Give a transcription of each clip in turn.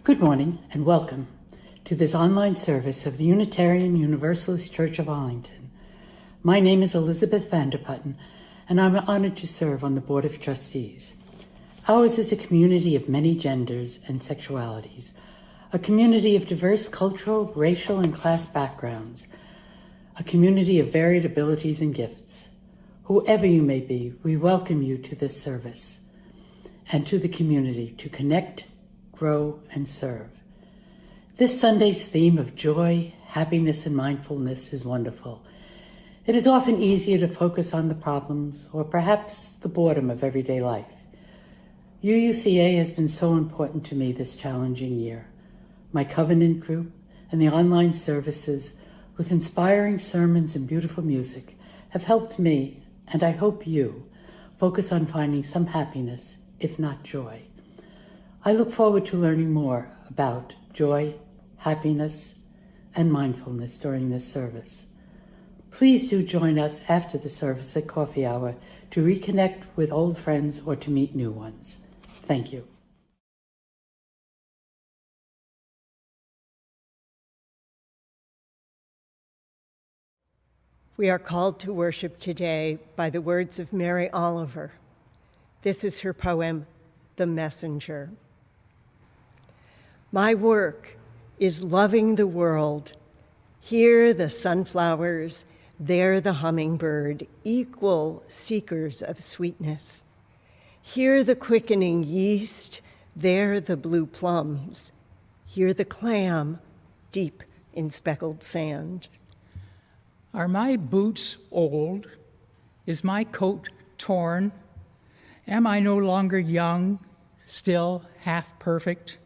Good morning and welcome to this online service of the Unitarian Universalist Church of Arlington. My name is Elizabeth Vander Putten, and I'm honored to serve on the Board of Trustees. Ours is a community of many genders and sexualities, a community of diverse cultural, racial, and class backgrounds, a community of varied abilities and gifts. Whoever you may be, we welcome you to this service and to the community to connect, grow, and serve. This Sunday's theme of joy, happiness, and mindfulness is wonderful. It is often easier to focus on the problems or perhaps the boredom of everyday life. UUCA has been so important to me this challenging year. My Covenant group and the online services with inspiring sermons and beautiful music have helped me, and I hope you, focus on finding some happiness, if not joy. I look forward to learning more about joy, happiness, and mindfulness during this service. Please do join us after the service at coffee hour to reconnect with old friends or to meet new ones. Thank you. We are called to worship today by the words of Mary Oliver. This is her poem, The Messenger. My work is loving the world. Here the sunflowers, there the hummingbird, equal seekers of sweetness. Here the quickening yeast, there the blue plums. Here the clam, deep in speckled sand. Are my boots old? Is my coat torn? Am I no longer young, still half perfect?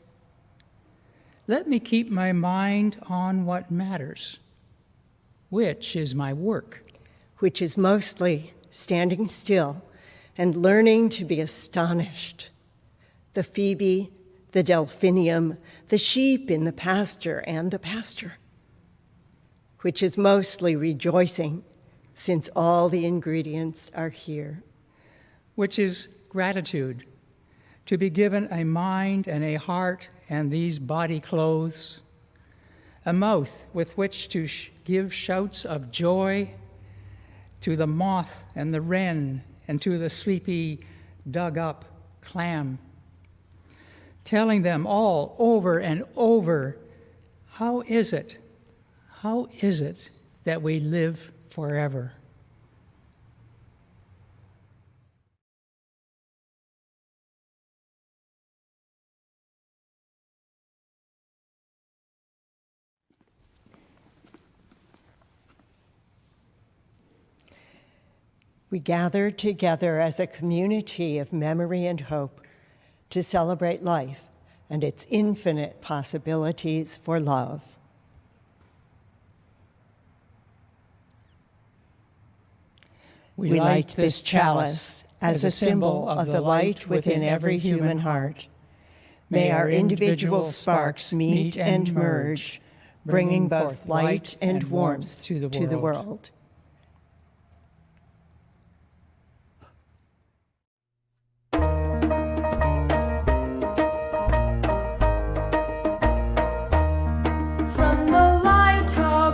Let me keep my mind on what matters, which is my work. Which is mostly standing still and learning to be astonished. The phoebe, the delphinium, the sheep in the pasture and the pasture. Which is mostly rejoicing, since all the ingredients are here. Which is gratitude, to be given a mind and a heart and these body clothes, a mouth with which to give shouts of joy to the moth and the wren and to the sleepy, dug-up clam, telling them all over and over, how is it that we live forever? We gather together as a community of memory and hope to celebrate life and its infinite possibilities for love. We light this chalice as a symbol of the light within every human heart. May our individual sparks meet and merge, bringing both light and warmth to the world.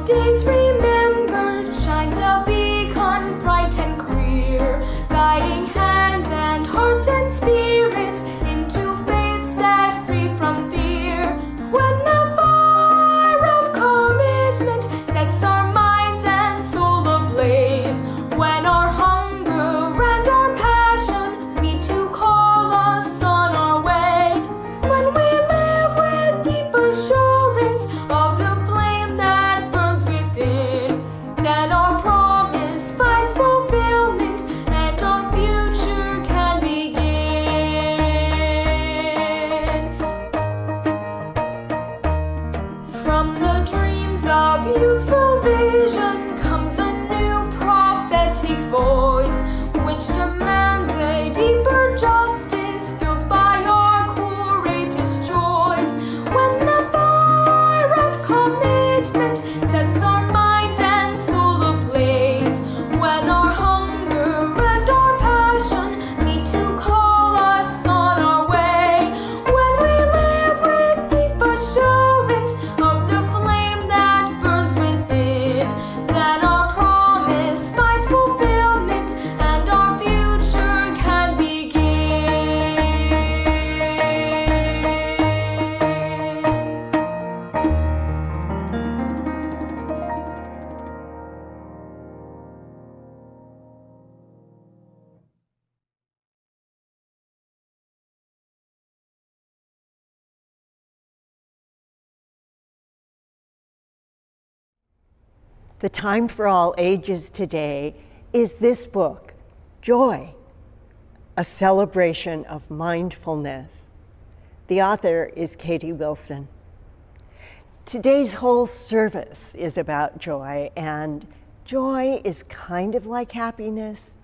Days remembered shines a beacon bright and clear, guiding hands and hearts and spirits into faith set free from fear. When the fire of commitment sets our minds and soul The time for all ages today is this book, Joy, a celebration of mindfulness. The author is Katie Wilson. Today's whole service is about joy, and joy is kind of like happiness,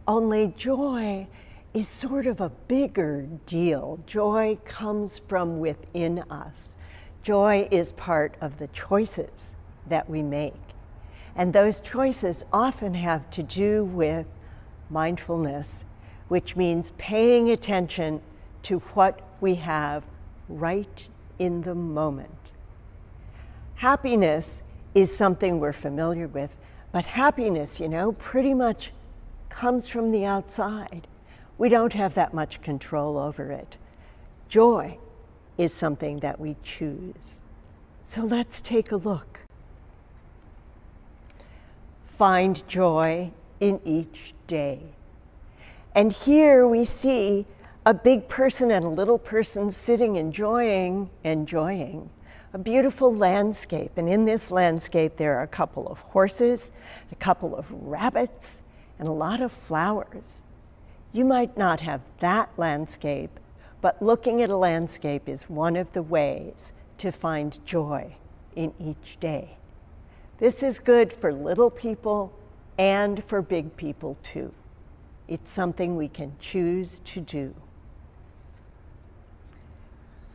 only joy is sort of a bigger deal. Joy comes from within us. Joy is part of the choices that we make. And those choices often have to do with mindfulness, which means paying attention to what we have right in the moment. Happiness is something we're familiar with, but happiness, pretty much comes from the outside. We don't have that much control over it. Joy is something that we choose. So let's take a look. Find joy in each day. And here we see a big person and a little person sitting enjoying a beautiful landscape. And in this landscape, there are a couple of horses, a couple of rabbits, and a lot of flowers. You might not have that landscape, but looking at a landscape is one of the ways to find joy in each day. This is good for little people and for big people too. It's something we can choose to do.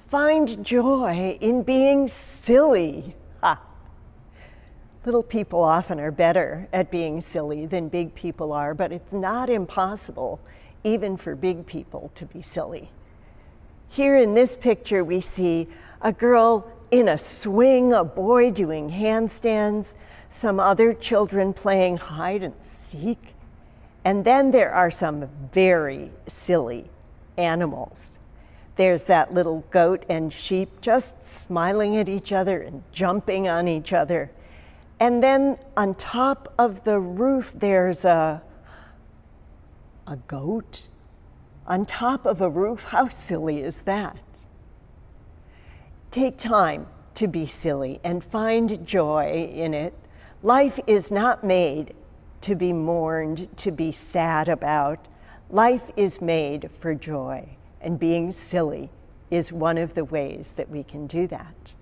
Find joy in being silly. Ha! Little people often are better at being silly than big people are, but it's not impossible even for big people to be silly. Here in this picture, we see a girl in a swing, a boy doing handstands, some other children playing hide and seek, and then there are some very silly animals. There's that little goat and sheep just smiling at each other and jumping on each other. And then on top of the roof, there's a goat on top of a roof. How silly is that? Take time to be silly and find joy in it. Life is not made to be mourned, to be sad about. Life is made for joy, and being silly is one of the ways that we can do that.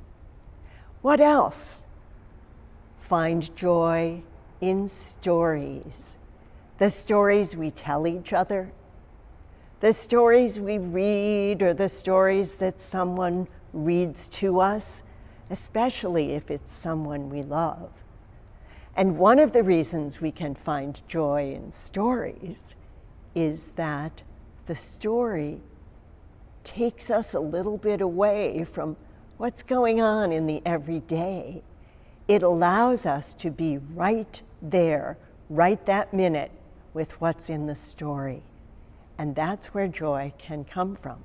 What else? Find joy in stories. The stories we tell each other, the stories we read, or the stories that someone reads to us, especially if it's someone we love. And one of the reasons we can find joy in stories is that the story takes us a little bit away from what's going on in the everyday. It allows us to be right there, right that minute, with what's in the story. And that's where joy can come from.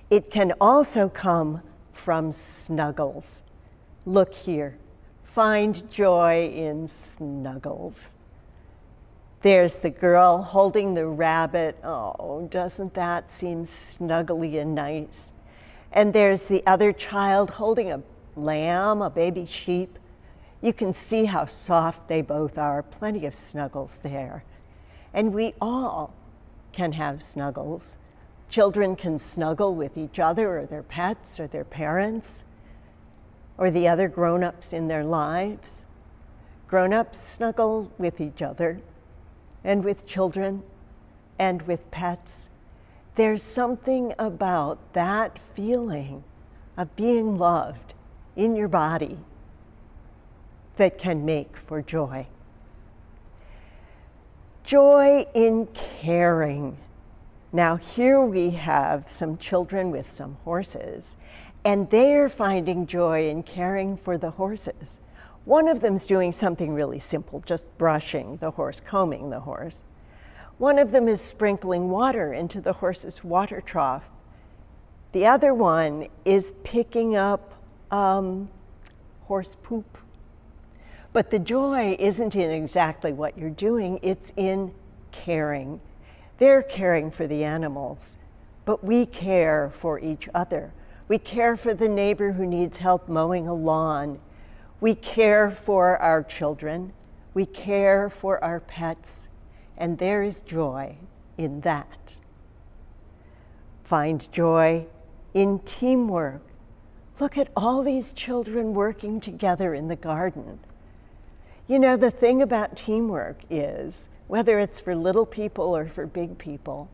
It can also come from snuggles. Look here. Find joy in snuggles. There's the girl holding the rabbit. Oh, doesn't that seem snuggly and nice? And there's the other child holding a lamb, a baby sheep. You can see how soft they both are. Plenty of snuggles there. And we all can have snuggles. Children can snuggle with each other or their pets or their parents or the other grown-ups in their lives. Grown-ups snuggle with each other and with children and with pets. There's something about that feeling of being loved in your body that can make for joy. Joy in caring. Now here we have some children with some horses, and they're finding joy in caring for the horses. One of them's doing something really simple, just brushing the horse, combing the horse. One of them is sprinkling water into the horse's water trough. The other one is picking up horse poop. But the joy isn't in exactly what you're doing, it's in caring. They're caring for the animals, but we care for each other. We care for the neighbor who needs help mowing a lawn. We care for our children, we care for our pets, and there is joy in that. Find joy in teamwork. Look at all these children working together in the garden. You know, the thing about teamwork is, whether it's for little people or for big people,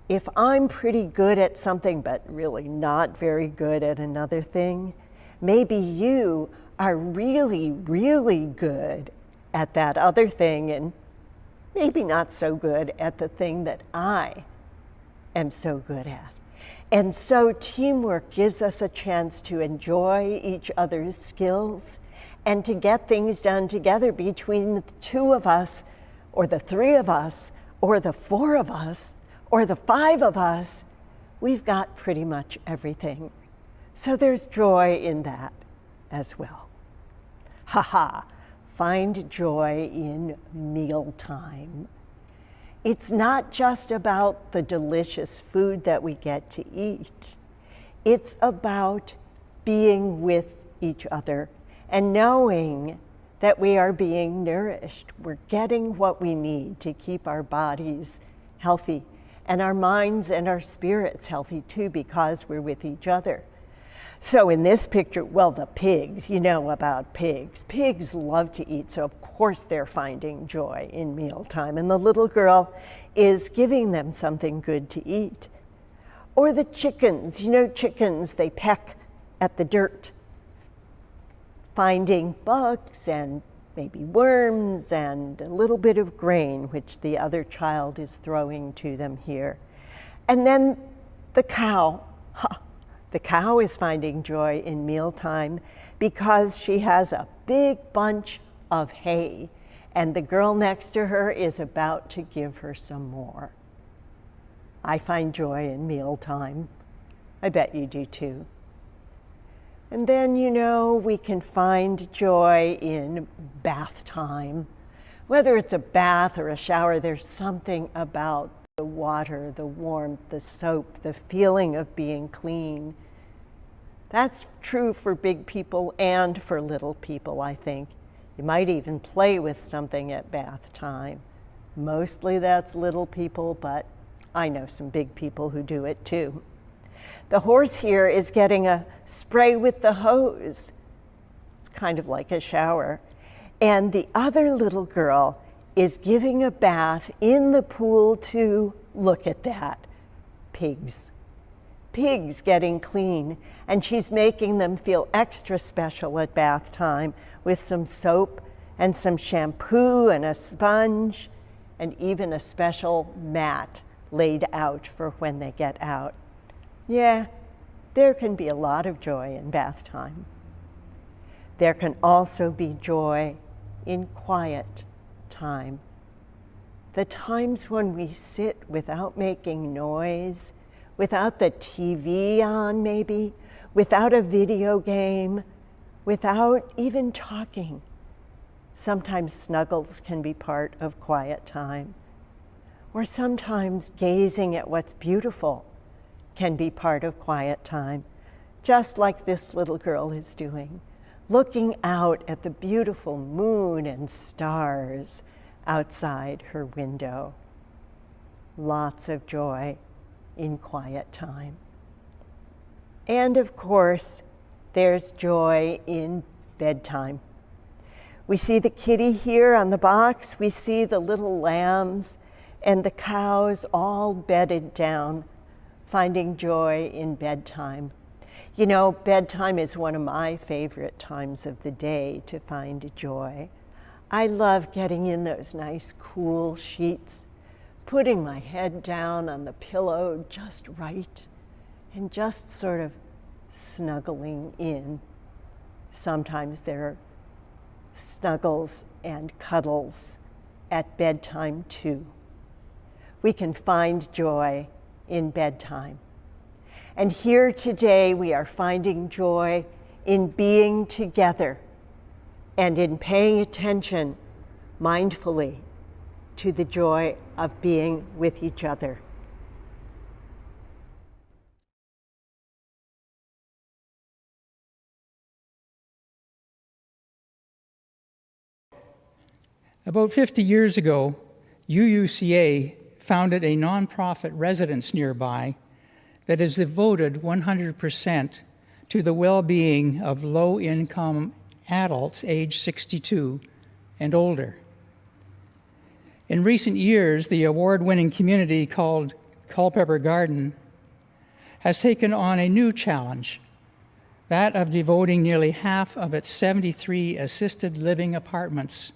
if I'm pretty good at something but really not very good at another thing, maybe you are really, really good at that other thing and maybe not so good at the thing that I am so good at. And so teamwork gives us a chance to enjoy each other's skills and to get things done together between the two of us, or the three of us, or the four of us, or the five of us. We've got pretty much everything. So there's joy in that as well. Find joy in mealtime. It's not just about the delicious food that we get to eat. It's about being with each other and knowing that we are being nourished. We're getting what we need to keep our bodies healthy and our minds and our spirits healthy too, because we're with each other. So in this picture, well, the pigs, you know about pigs. Pigs love to eat, so of course they're finding joy in mealtime. And the little girl is giving them something good to eat. Or the chickens, you know chickens, they peck at the dirt, finding bugs and maybe worms and a little bit of grain, which the other child is throwing to them here. And then the cow. The cow is finding joy in mealtime because she has a big bunch of hay, and the girl next to her is about to give her some more. I find joy in mealtime. I bet you do too. And then, you know, we can find joy in bath time. Whether it's a bath or a shower, there's something about the water, the warmth, the soap, the feeling of being clean. That's true for big people and for little people, I think. You might even play with something at bath time. Mostly that's little people, but I know some big people who do it too. The horse here is getting a spray with the hose. It's kind of like a shower. And the other little girl is giving a bath in the pool too. Look at that. Pigs. Pigs getting clean. And she's making them feel extra special at bath time with some soap and some shampoo and a sponge and even a special mat laid out for when they get out. Yeah, there can be a lot of joy in bath time. There can also be joy in quiet time. The times when we sit without making noise, without the TV on maybe, without a video game, without even talking. Sometimes snuggles can be part of quiet time. Or sometimes gazing at what's beautiful can be part of quiet time, just like this little girl is doing, looking out at the beautiful moon and stars outside her window. Lots of joy in quiet time. And of course, there's joy in bedtime. We see the kitty here on the box. We see the little lambs and the cows all bedded down, finding joy in bedtime. You know, bedtime is one of my favorite times of the day to find joy. I love getting in those nice cool sheets, putting my head down on the pillow just right, and just sort of snuggling in. Sometimes there are snuggles and cuddles at bedtime too. We can find joy in bedtime. And here today we are finding joy in being together and in paying attention mindfully to the joy of being with each other. About 50 years ago, UUCA founded a nonprofit residence nearby that is devoted 100% to the well-being of low-income adults aged 62 and older. In recent years, the award-winning community called Culpeper Garden has taken on a new challenge, that of devoting nearly half of its 73 assisted living apartments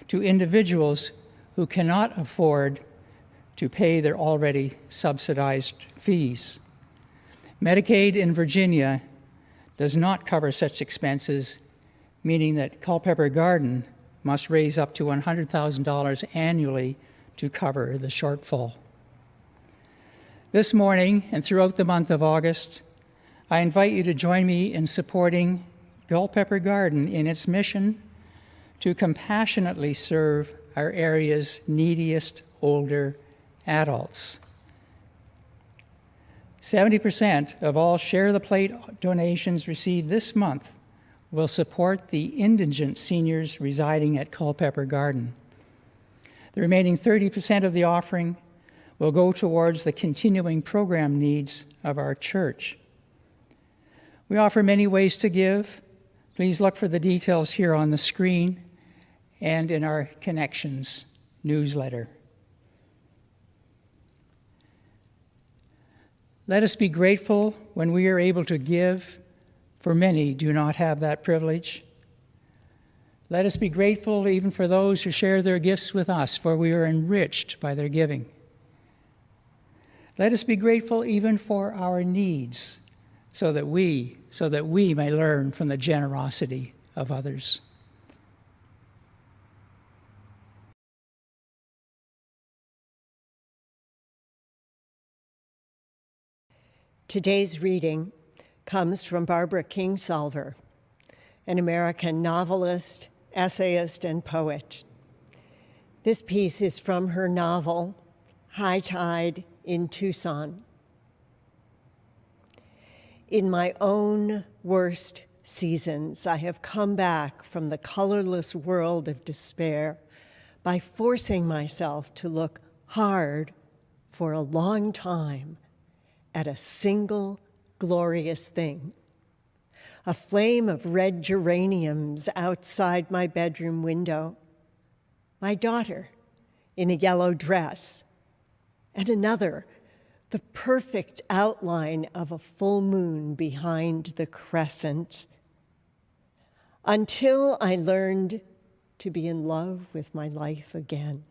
to individuals who cannot afford to pay their already subsidized fees. Medicaid in Virginia does not cover such expenses, meaning that Culpeper Garden must raise up to $100,000 annually to cover the shortfall. This morning and throughout the month of August, I invite you to join me in supporting Culpeper Garden in its mission to compassionately serve our area's neediest older adults. 70% of all Share the Plate donations received this month will support the indigent seniors residing at Culpeper Garden. The remaining 30% of the offering will go towards the continuing program needs of our church. We offer many ways to give. Please look for the details here on the screen and in our Connections newsletter. Let us be grateful when we are able to give, for many do not have that privilege. Let us be grateful even for those who share their gifts with us, for we are enriched by their giving. Let us be grateful even for our needs, so that we may learn from the generosity of others. Today's reading comes from Barbara Kingsolver, an American novelist, essayist, and poet. This piece is from her novel, High Tide in Tucson. In my own worst seasons, I have come back from the colorless world of despair by forcing myself to look hard for a long time at a single glorious thing. A flame of red geraniums outside my bedroom window, my daughter in a yellow dress, and another, the perfect outline of a full moon behind the crescent, until I learned to be in love with my life again.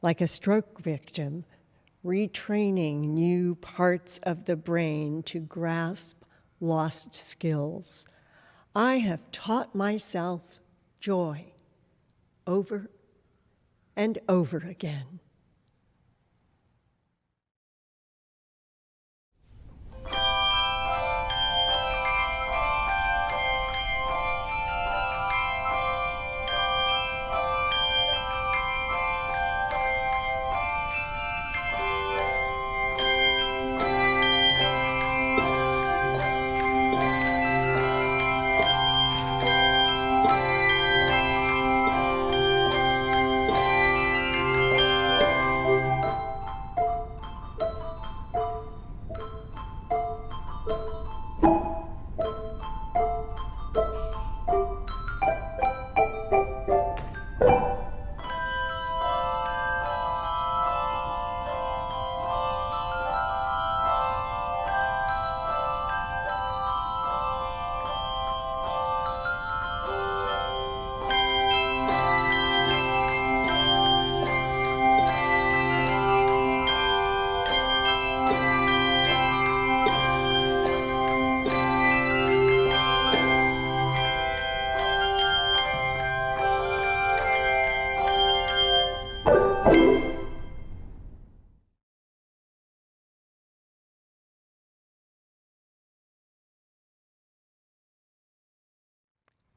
Like a stroke victim, retraining new parts of the brain to grasp lost skills, I have taught myself joy over and over again.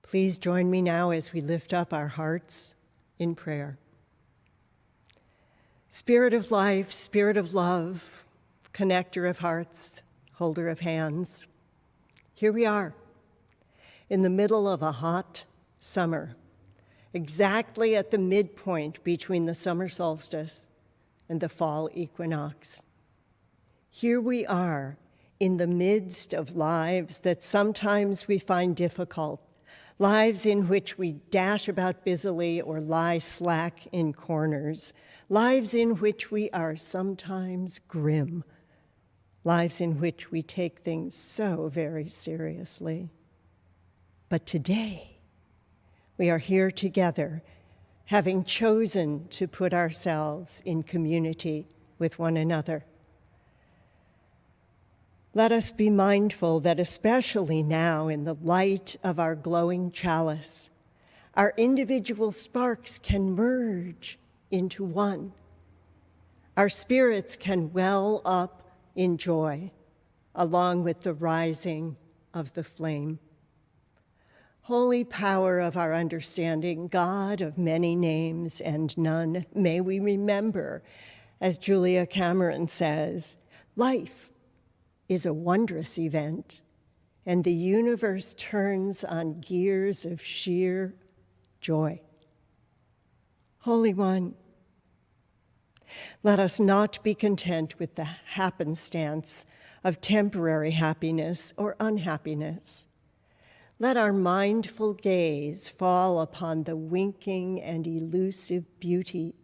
Please join me now as we lift up our hearts in prayer. Spirit of life, Spirit of love, connector of hearts, holder of hands, here we are in the middle of a hot summer, exactly at the midpoint between the summer solstice and the fall equinox. Here we are in the midst of lives that sometimes we find difficult, lives in which we dash about busily or lie slack in corners, lives in which we are sometimes grim, lives in which we take things so very seriously. But today, we are here together, having chosen to put ourselves in community with one another. Let us be mindful that especially now, in the light of our glowing chalice, our individual sparks can merge into one. Our spirits can well up in joy, along with the rising of the flame. Holy power of our understanding, God of many names and none, may we remember, as Julia Cameron says, life is a wondrous event, and the universe turns on gears of sheer joy. Holy One, let us not be content with the happenstance of temporary happiness or unhappiness. Let our mindful gaze fall upon the winking and elusive beauty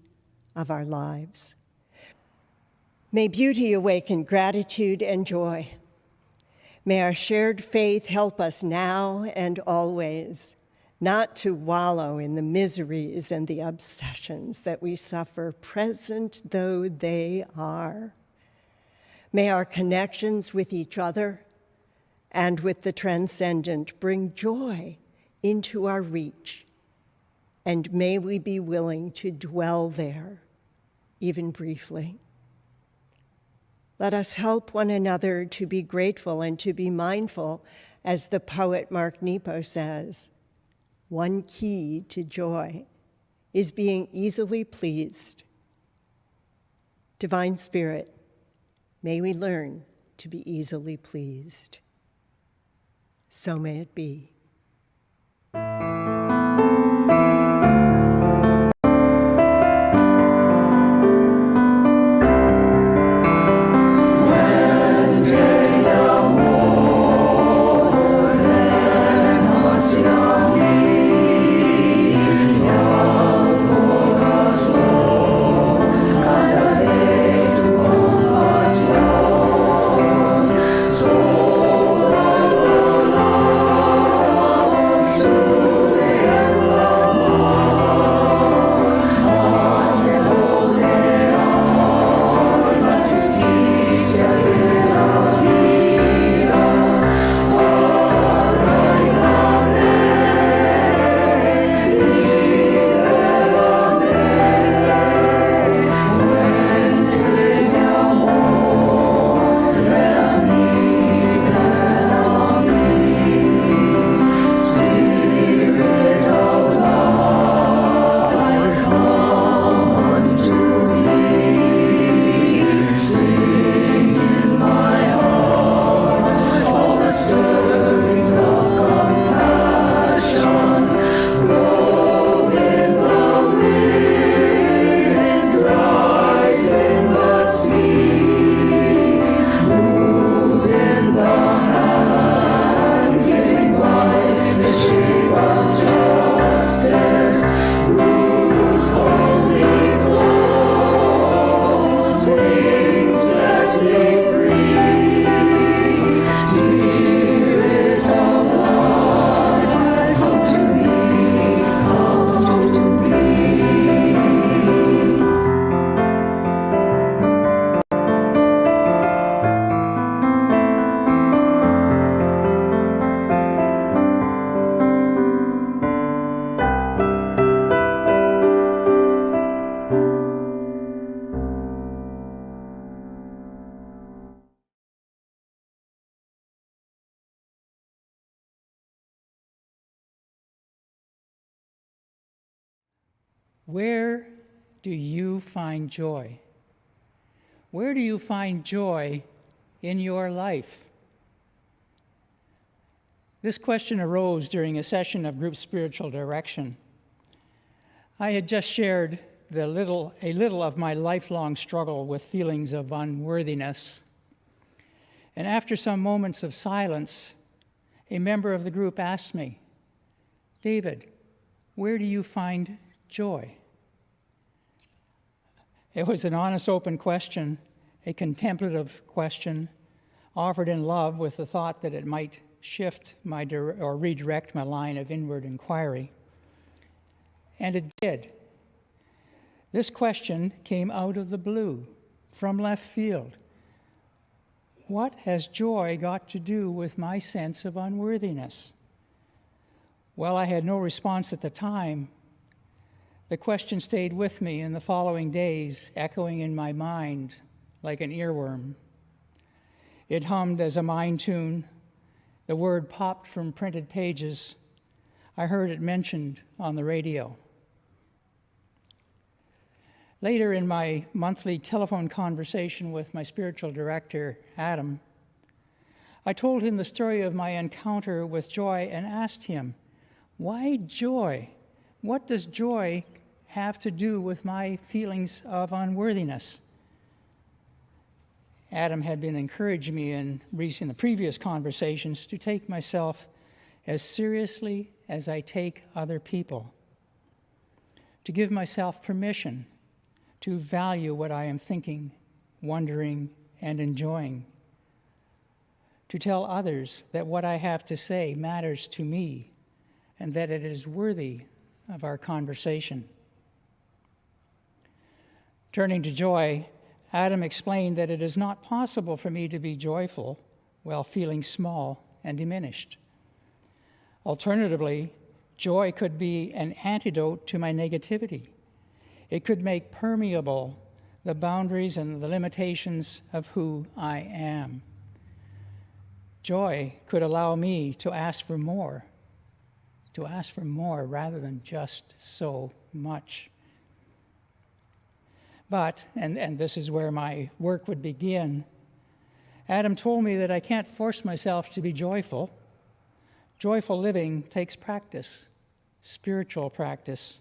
of our lives. May beauty awaken gratitude and joy. May our shared faith help us now and always not to wallow in the miseries and the obsessions that we suffer, present though they are. May our connections with each other and with the transcendent bring joy into our reach, and may we be willing to dwell there, even briefly. Let us help one another to be grateful and to be mindful, as the poet Mark Nepo says, one key to joy is being easily pleased. Divine Spirit, may we learn to be easily pleased. So may it be. Where do you find joy? Where do you find joy in your life? This question arose during a session of group spiritual direction. I had just shared a little of my lifelong struggle with feelings of unworthiness. And after some moments of silence, a member of the group asked me, "David, where do you find joy?" It was an honest, open question, a contemplative question, offered in love with the thought that it might shift or redirect my line of inward inquiry. And it did. This question came out of the blue, from left field. What has joy got to do with my sense of unworthiness? Well, I had no response at the time. The question stayed with me in the following days, echoing in my mind like an earworm. It hummed as a mind tune. The word popped from printed pages. I heard it mentioned on the radio. Later in my monthly telephone conversation with my spiritual director, Adam, I told him the story of my encounter with joy and asked him, "Why joy? What does joy have to do with my feelings of unworthiness?" Adam had been encouraging me in the previous conversations to take myself as seriously as I take other people, to give myself permission to value what I am thinking, wondering, and enjoying, to tell others that what I have to say matters to me and that it is worthy of our conversation. Turning to joy, Adam explained that it is not possible for me to be joyful while feeling small and diminished. Alternatively, joy could be an antidote to my negativity. It could make permeable the boundaries and the limitations of who I am. Joy could allow me to ask for more rather than just so much. But, and this is where my work would begin, Adam told me that I can't force myself to be joyful. Joyful living takes practice, spiritual practice.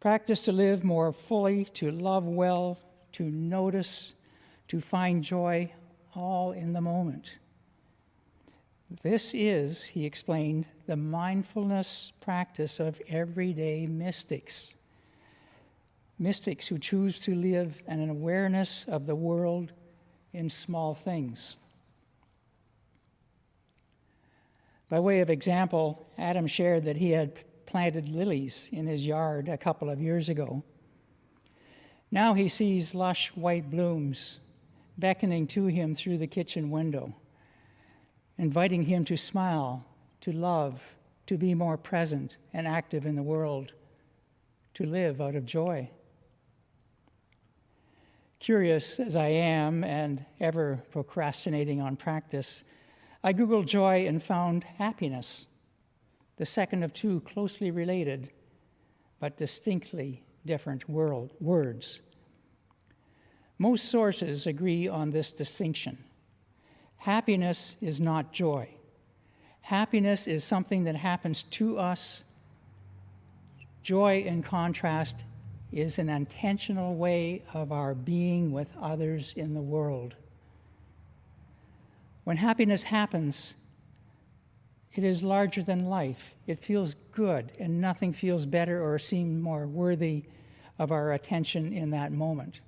Practice to live more fully, to love well, to notice, to find joy all in the moment. This is, he explained, the mindfulness practice of everyday mystics. Mystics who choose to live in an awareness of the world in small things. By way of example, Adam shared that he had planted lilies in his yard a couple of years ago. Now he sees lush white blooms beckoning to him through the kitchen window, inviting him to smile, to love, to be more present and active in the world, to live out of joy. Curious as I am and ever procrastinating on practice, I Googled joy and found happiness, the second of two closely related but distinctly different words. Most sources agree on this distinction. Happiness is not joy. Happiness is something that happens to us. Joy, in contrast, is an intentional way of our being with others in the world. When happiness happens, it is larger than life. It feels good, and nothing feels better or seems more worthy of our attention in that moment.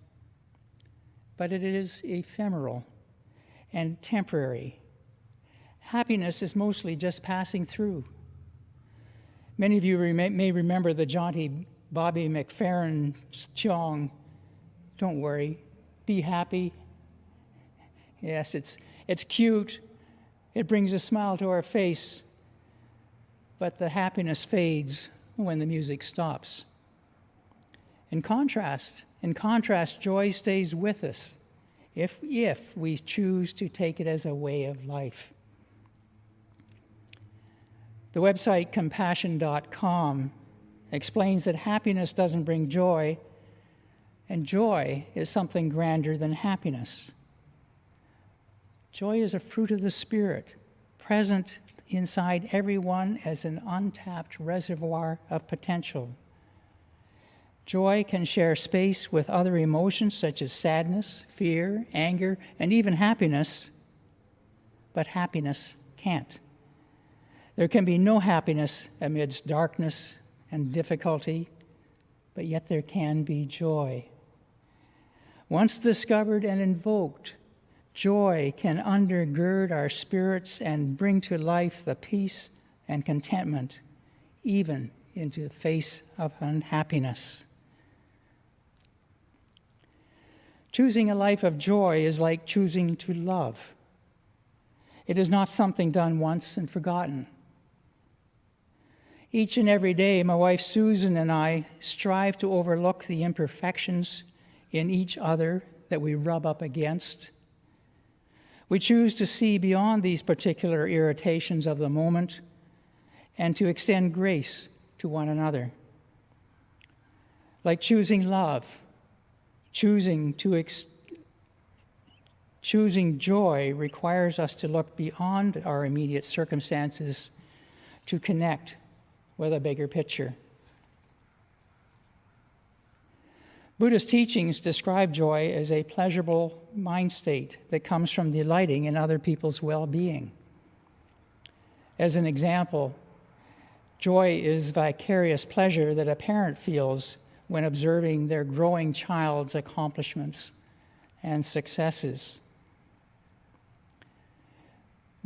But it is ephemeral and temporary. Happiness is mostly just passing through. Many of you may remember the jaunty Bobby McFerrin's song, "Don't worry, be happy." Yes, it's cute. It brings a smile to our face, but the happiness fades when the music stops. In contrast, joy stays with us if we choose to take it as a way of life. The website compassion.com explains that happiness doesn't bring joy, and joy is something grander than happiness. Joy is a fruit of the Spirit, present inside everyone as an untapped reservoir of potential. Joy can share space with other emotions such as sadness, fear, anger, and even happiness, but happiness can't. There can be no happiness amidst darkness and difficulty, but yet there can be joy. Once discovered and invoked, joy can undergird our spirits and bring to life the peace and contentment, even into the face of unhappiness. Choosing a life of joy is like choosing to love. It is not something done once and forgotten. Each and every day, my wife Susan and I strive to overlook the imperfections in each other that we rub up against. We choose to see beyond these particular irritations of the moment and to extend grace to one another. Like choosing love, choosing joy requires us to look beyond our immediate circumstances to connect with a bigger picture. Buddhist teachings describe joy as a pleasurable mind state that comes from delighting in other people's well-being. As an example, joy is vicarious pleasure that a parent feels when observing their growing child's accomplishments and successes.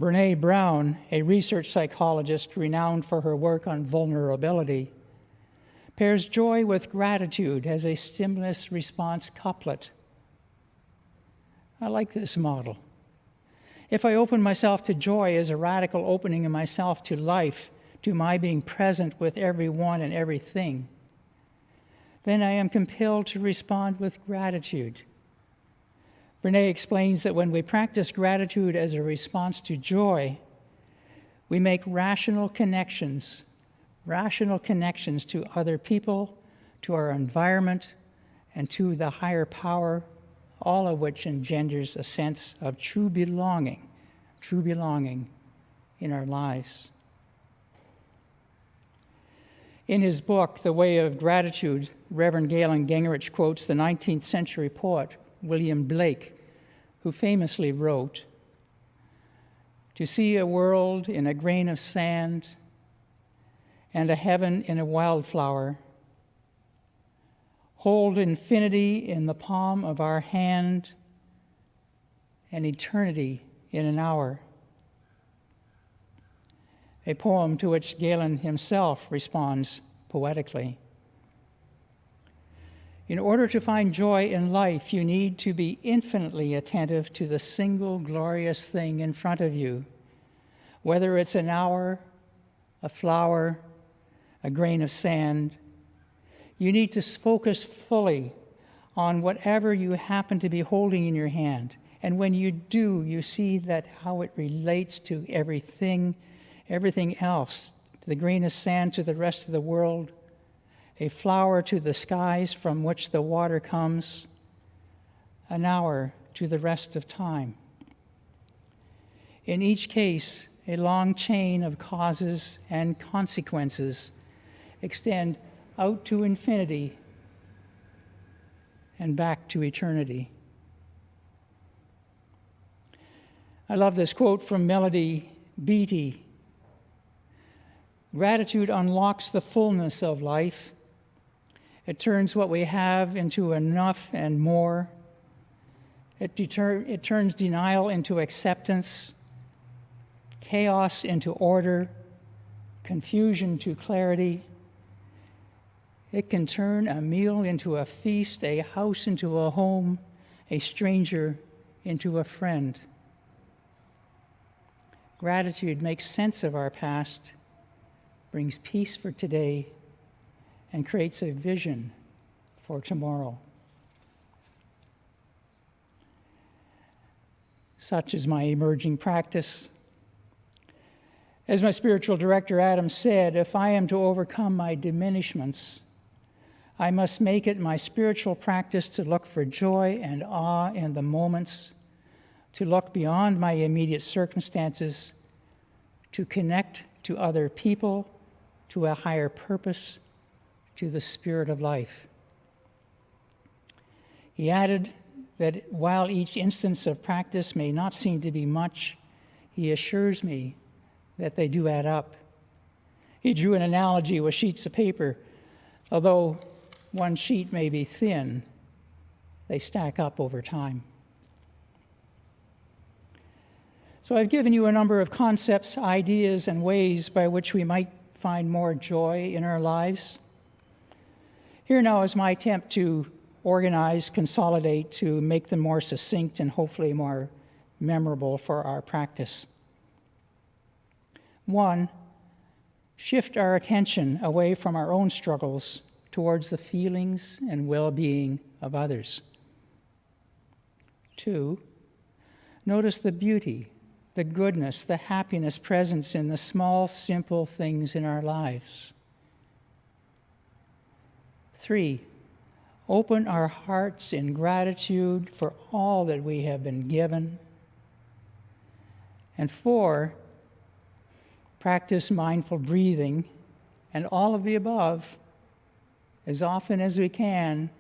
Brené Brown, a research psychologist renowned for her work on vulnerability, pairs joy with gratitude as a stimulus-response couplet. I like this model. If I open myself to joy as a radical opening of myself to life, to my being present with everyone and everything, then I am compelled to respond with gratitude. Brené explains that when we practice gratitude as a response to joy, we make rational connections to other people, to our environment, and to the higher power, all of which engenders a sense of true belonging in our lives. In his book, The Way of Gratitude, Reverend Galen Gingrich quotes the 19th century poet William Blake, who famously wrote, "To see a world in a grain of sand and a heaven in a wildflower, hold infinity in the palm of our hand and eternity in an hour." A poem to which Galen himself responds poetically. In order to find joy in life, you need to be infinitely attentive to the single glorious thing in front of you, whether it's an hour, a flower, a grain of sand. You need to focus fully on whatever you happen to be holding in your hand. And when you do, you see that how it relates to everything else, to the grain of sand to the rest of the world, a flower to the skies from which the water comes, an hour to the rest of time. In each case, a long chain of causes and consequences extend out to infinity and back to eternity. I love this quote from Melody Beattie. Gratitude unlocks the fullness of life. It turns what we have into enough and more. It turns denial into acceptance, chaos into order, confusion to clarity. It can turn a meal into a feast, a house into a home, a stranger into a friend. Gratitude makes sense of our past, brings peace for today, and creates a vision for tomorrow. Such is my emerging practice. As my spiritual director Adam said, if I am to overcome my diminishments, I must make it my spiritual practice to look for joy and awe in the moments, to look beyond my immediate circumstances, to connect to other people, to a higher purpose, to the spirit of life. He added that while each instance of practice may not seem to be much, he assures me that they do add up. He drew an analogy with sheets of paper. Although one sheet may be thin, they stack up over time. So I've given you a number of concepts, ideas, and ways by which we might find more joy in our lives. Here now is my attempt to organize, consolidate, to make them more succinct and hopefully more memorable for our practice. 1, shift our attention away from our own struggles towards the feelings and well-being of others. 2, notice the beauty, the goodness, the happiness present in the small, simple things in our lives. 3, open our hearts in gratitude for all that we have been given. And 4, practice mindful breathing and all of the above as often as we can,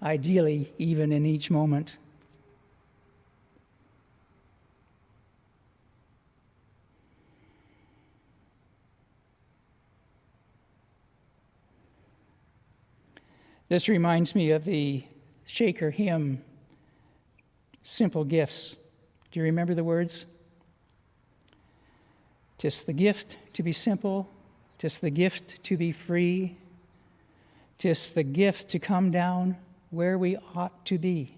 ideally even in each moment. This reminds me of the Shaker hymn, Simple Gifts. Do you remember the words? 'Tis the gift to be simple, 'tis the gift to be free, 'tis the gift to come down where we ought to be.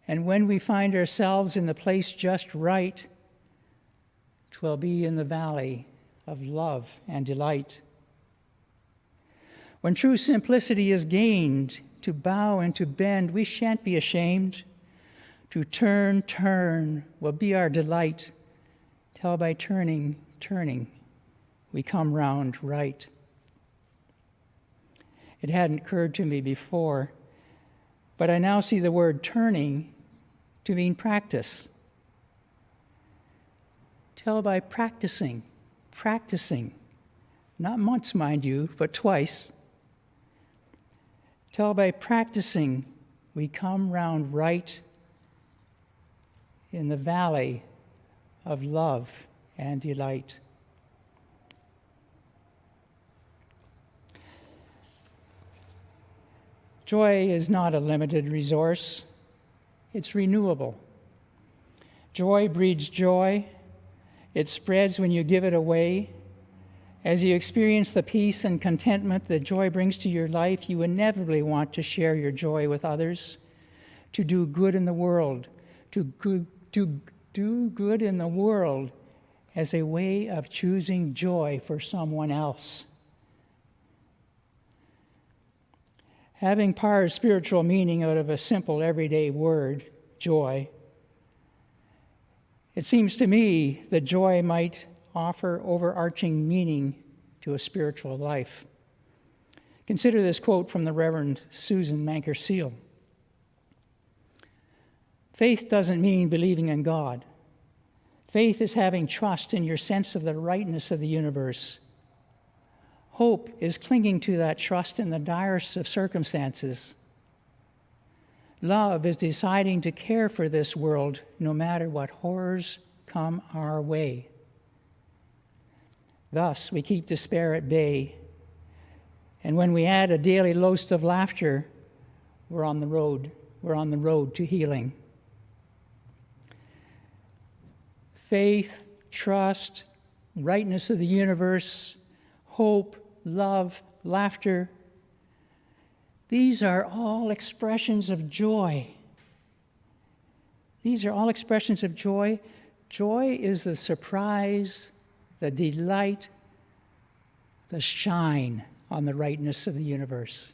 And when we find ourselves in the place just right, 'twill be in the valley of love and delight. When true simplicity is gained, to bow and to bend, we shan't be ashamed. To turn will be our delight, till by turning, we come round right. It hadn't occurred to me before, but I now see the word turning to mean practice. Till by practicing, not once, mind you, but twice. Till by practicing, we come round right in the valley of love and delight. Joy is not a limited resource. It's renewable. Joy breeds joy. It spreads when you give it away. As you experience the peace and contentment that joy brings to your life, you inevitably want to share your joy with others, to do good in the world, to do good in the world as a way of choosing joy for someone else. Having parsed spiritual meaning out of a simple everyday word, joy, it seems to me that joy might offer overarching meaning to a spiritual life. Consider this quote from the Reverend Susan Manker Seal. Faith doesn't mean believing in God. Faith is having trust in your sense of the rightness of the universe. Hope is clinging to that trust in the direst of circumstances. Love is deciding to care for this world no matter what horrors come our way. Thus, we keep despair at bay, and when we add a daily dose of laughter, we're on the road to healing. Faith, trust, rightness of the universe, hope, love, laughter, these are all expressions of joy. These are all expressions of joy. Joy is the surprise, the delight, the shine on the rightness of the universe.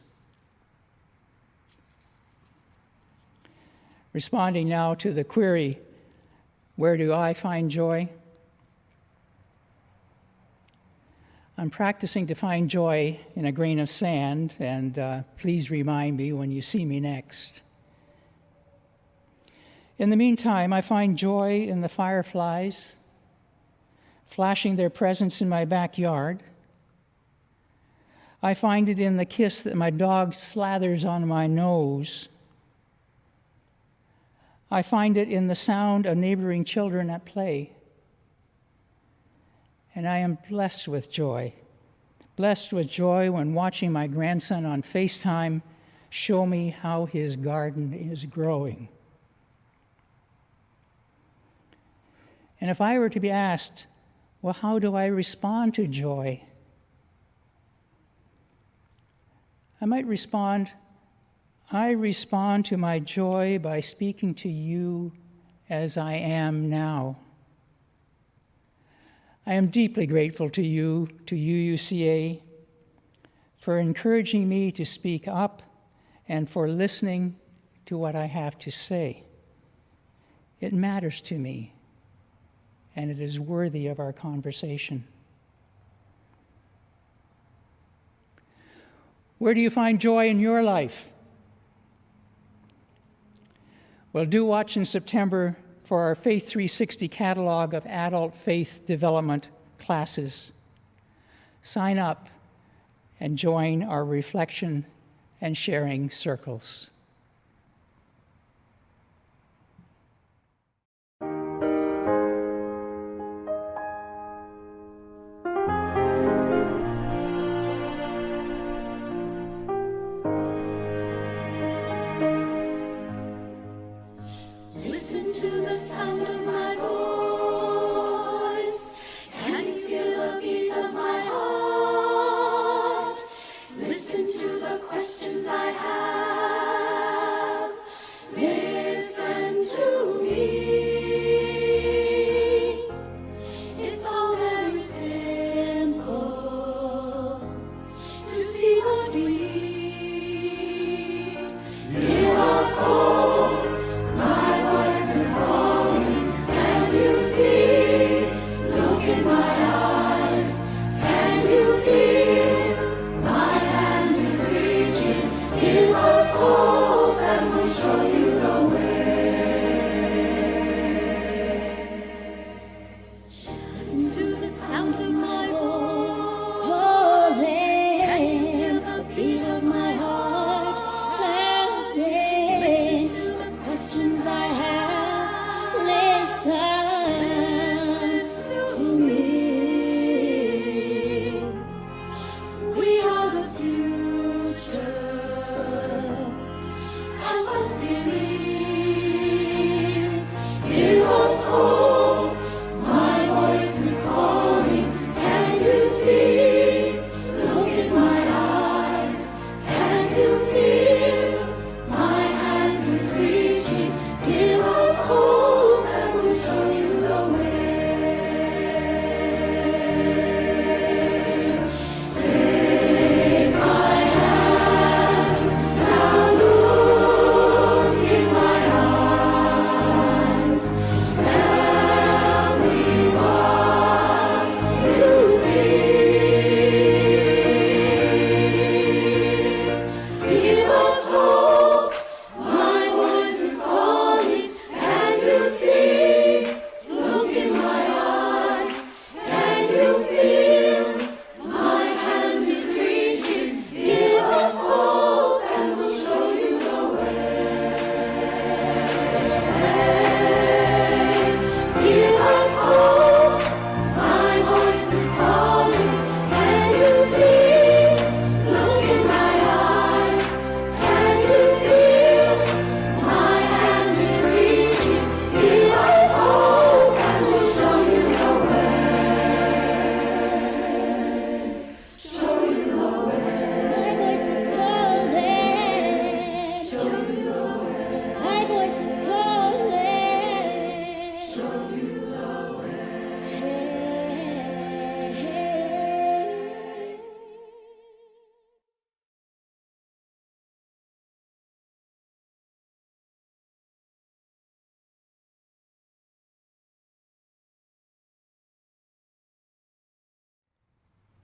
Responding now to the query, where do I find joy? I'm practicing to find joy in a grain of sand, and please remind me when you see me next. In the meantime, I find joy in the fireflies flashing their presence in my backyard. I find it in the kiss that my dog slathers on my nose. I find it in the sound of neighboring children at play. And I am blessed with joy when watching my grandson on FaceTime show me how his garden is growing. And if I were to be asked, well, how do I respond to joy? I might respond, I respond to my joy by speaking to you as I am now. I am deeply grateful to you, to UUCA, for encouraging me to speak up and for listening to what I have to say. It matters to me, and it is worthy of our conversation. Where do you find joy in your life? Well, do watch in September for our Faith 360 catalog of adult faith development classes. Sign up and join our reflection and sharing circles.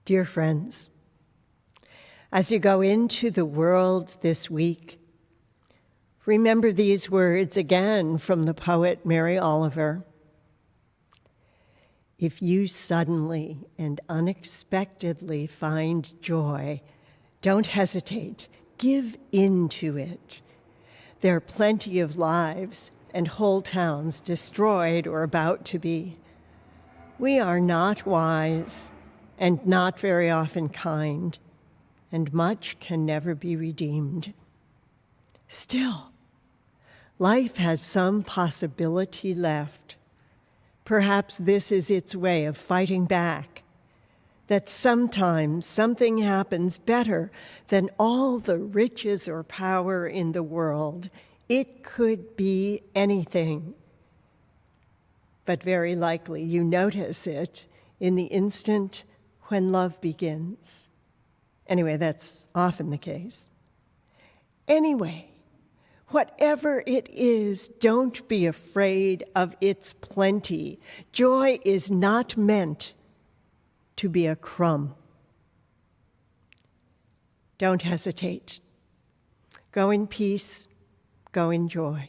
Dear friends, as you go into the world this week, remember these words again from the poet Mary Oliver. If you suddenly and unexpectedly find joy Don't hesitate. Give in to it. There are plenty of lives and whole towns destroyed or about to be. We are not wise and not very often kind, and much can never be redeemed. Still, life has some possibility left. Perhaps this is its way of fighting back, that sometimes something happens better than all the riches or power in the world. It could be anything. But very likely you notice it in the instant when love begins. Anyway, that's often the case. Anyway, whatever it is, don't be afraid of its plenty. Joy is not meant to be a crumb. Don't hesitate. Go in peace, go in joy.